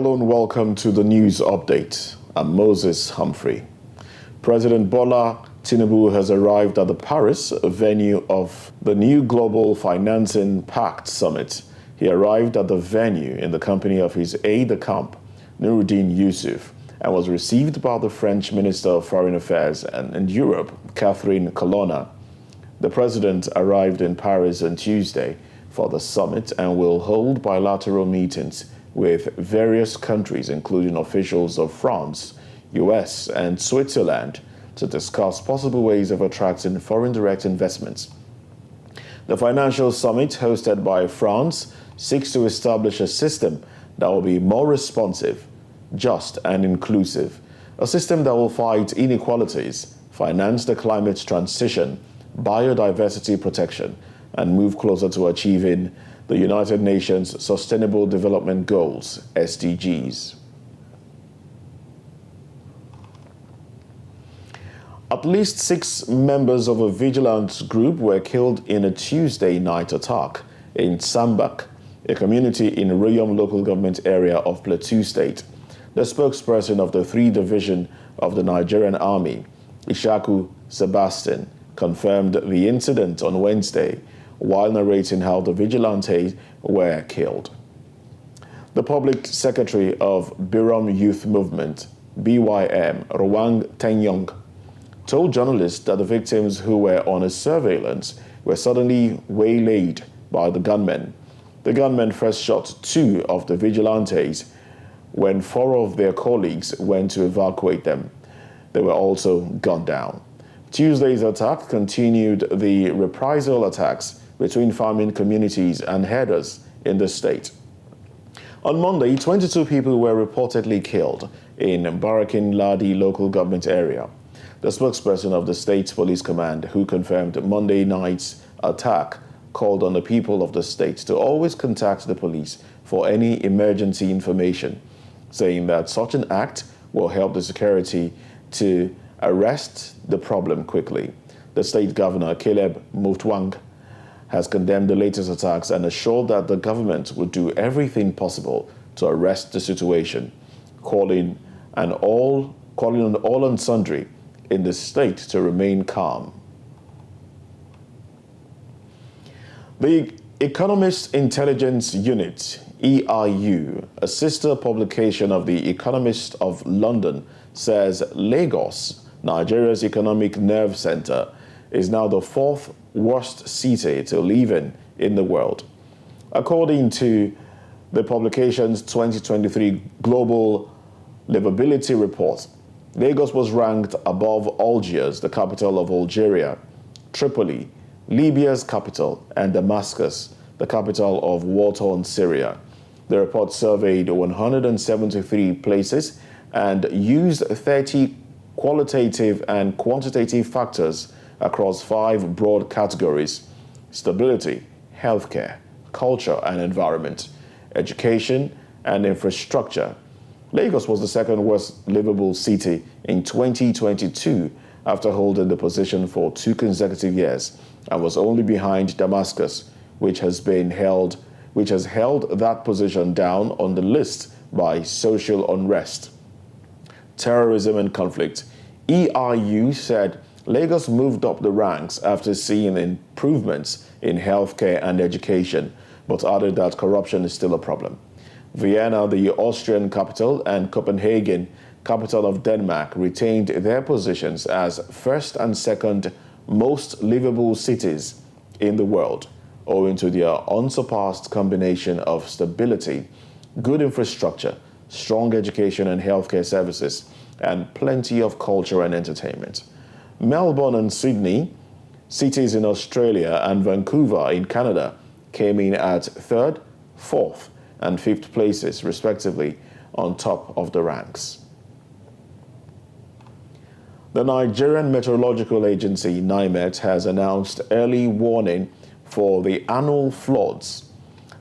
Hello and welcome to the news update. I'm Moses Humphrey. President Bola Tinubu has arrived at the Paris venue of the new Global Financing Pact Summit. He arrived at the venue in the company of his aide-de-camp, Nuruddin Yusuf, and was received by the French Minister of Foreign Affairs and Europe, Catherine Colonna. The president arrived in Paris on Tuesday for the summit and will hold bilateral meetings with various countries, including officials of France, US, and Switzerland, to discuss possible ways of attracting foreign direct investments. The financial summit, hosted by France, seeks to establish a system that will be more responsive, just, and inclusive, a system that will fight inequalities, finance the climate transition, biodiversity protection, and move closer to achieving the United Nations Sustainable Development Goals, SDGs. At least 6 members of a vigilance group were killed in a Tuesday night attack in Sambak, a community in Rayom local government area of Plateau State. The spokesperson of the 3 Division of the Nigerian Army, Ishaku Sebastian, confirmed the incident on Wednesday while narrating how the vigilantes were killed. The public secretary of Birom Youth Movement, BYM, Rwang Tenyong, told journalists that the victims who were on a surveillance were suddenly waylaid by the gunmen. The gunmen first shot 2 of the vigilantes when 4 of their colleagues went to evacuate them. They were also gunned down. Tuesday's attack continued the reprisal attacks between farming communities and herders in the state. On Monday, 22 people were reportedly killed in Barakin Ladi local government area. The spokesperson of the State Police Command, who confirmed Monday night's attack, called on the people of the state to always contact the police for any emergency information, saying that such an act will help the security to arrest the problem quickly. The state governor, Caleb Mutwang, has condemned the latest attacks and assured that the government would do everything possible to arrest the situation, calling on all and sundry in the state to remain calm. The Economist Intelligence Unit, EIU, a sister publication of The Economist of London, says Lagos, Nigeria's economic nerve center, is now the 4th worst city to live in the world. According to the publication's 2023 Global Livability Report, Lagos was ranked above Algiers, the capital of Algeria, Tripoli, Libya's capital, and Damascus, the capital of war-torn Syria. The report surveyed 173 places and used 30 qualitative and quantitative factors across 5 broad categories: stability, healthcare, culture and environment, education, and infrastructure. Lagos was the 2nd worst livable city in 2022 after holding the position for 2 consecutive years, and was only behind Damascus, which has held that position down on the list by social unrest, terrorism and conflict. EIU said Lagos moved up the ranks after seeing improvements in healthcare and education, but added that corruption is still a problem. Vienna, the Austrian capital, and Copenhagen, capital of Denmark, retained their positions as 1st and 2nd most livable cities in the world, owing to their unsurpassed combination of stability, good infrastructure, strong education and healthcare services, and plenty of culture and entertainment. Melbourne and Sydney, cities in Australia, and Vancouver in Canada came in at 3rd, 4th, and 5th places, respectively, on top of the ranks. The Nigerian Meteorological Agency, NIMET, has announced early warning for the annual floods.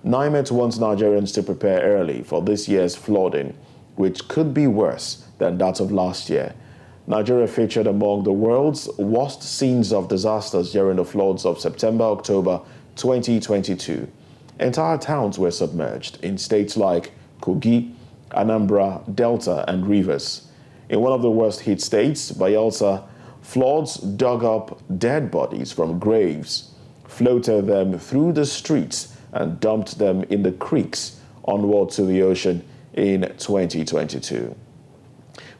NIMET wants Nigerians to prepare early for this year's flooding, which could be worse than that of last year. Nigeria featured among the world's worst scenes of disasters during the floods of September-October 2022. Entire towns were submerged in states like Kogi, Anambra, Delta, and Rivers. In one of the worst hit states, Bayelsa, floods dug up dead bodies from graves, floated them through the streets, and dumped them in the creeks onward to the ocean in 2022.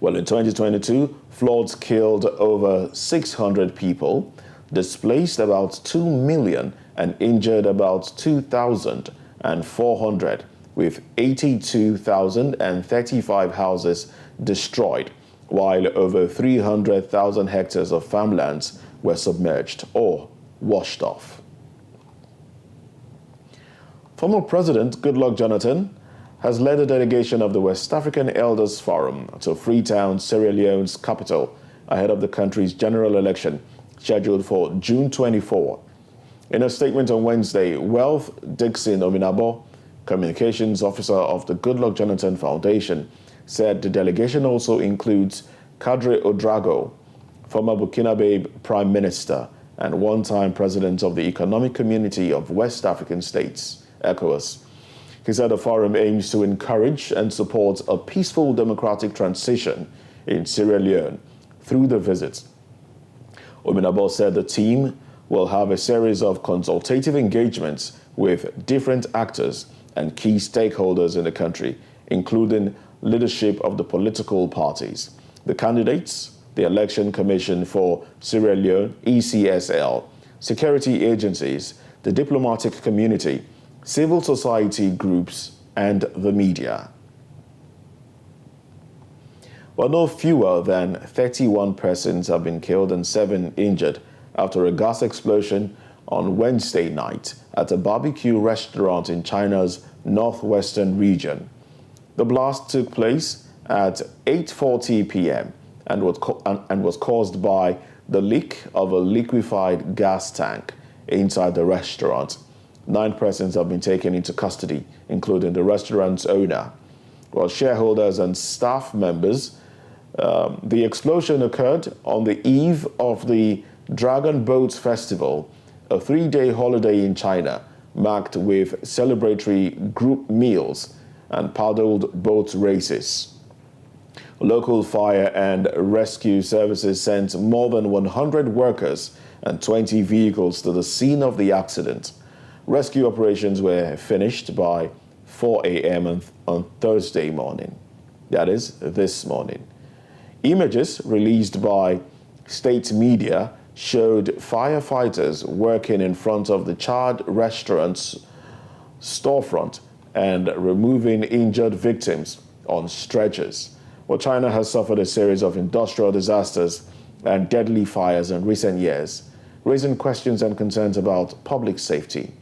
Well, in 2022, floods killed over 600 people, displaced about 2 million, and injured about 2,400, with 82,035 houses destroyed, while over 300,000 hectares of farmlands were submerged or washed off. Former President Goodluck Jonathan has led a delegation of the West African Elders Forum to Freetown, Sierra Leone's capital, ahead of the country's general election scheduled for June 24. In a statement on Wednesday, Wealth Dixon Ominabo, communications officer of the Goodluck Jonathan Foundation, said the delegation also includes Kadri Odrago, former Burkinabe Prime Minister and one-time president of the Economic Community of West African States, ECOWAS. He said the forum aims to encourage and support a peaceful democratic transition in Sierra Leone through the visit. Ominabo said the team will have a series of consultative engagements with different actors and key stakeholders in the country, including leadership of the political parties, the candidates, the Election Commission for Sierra Leone, ECSL, security agencies, the diplomatic community, civil society groups, and the media. Well, no fewer than 31 persons have been killed and 7 injured after a gas explosion on Wednesday night at a barbecue restaurant in China's northwestern region. The blast took place at 8:40 p.m. and was caused by the leak of a liquefied gas tank inside the restaurant. 9 persons have been taken into custody, including the restaurant's owner. While shareholders and staff members, the explosion occurred on the eve of the Dragon Boat Festival, a 3-day holiday in China, marked with celebratory group meals and paddled boat races. Local fire and rescue services sent more than 100 workers and 20 vehicles to the scene of the accident. Rescue operations were finished by 4 a.m. on Thursday morning. That is, this morning. Images released by state media showed firefighters working in front of the charred restaurant's storefront and removing injured victims on stretchers. Well, China has suffered a series of industrial disasters and deadly fires in recent years, raising questions and concerns about public safety.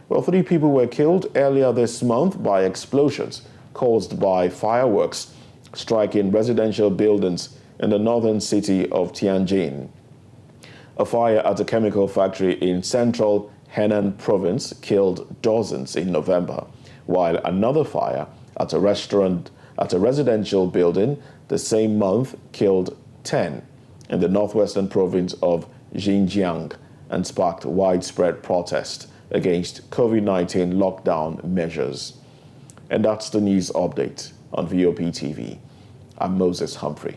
Well, 3 people were killed earlier this month by explosions caused by fireworks striking residential buildings in the northern city of Tianjin. A fire at a chemical factory in central Henan province killed dozens in November, while another fire at a residential building the same month killed 10 in the northwestern province of Xinjiang and sparked widespread protest against COVID-19 lockdown measures. And that's the news update on VOP TV. I'm Moses Humphrey.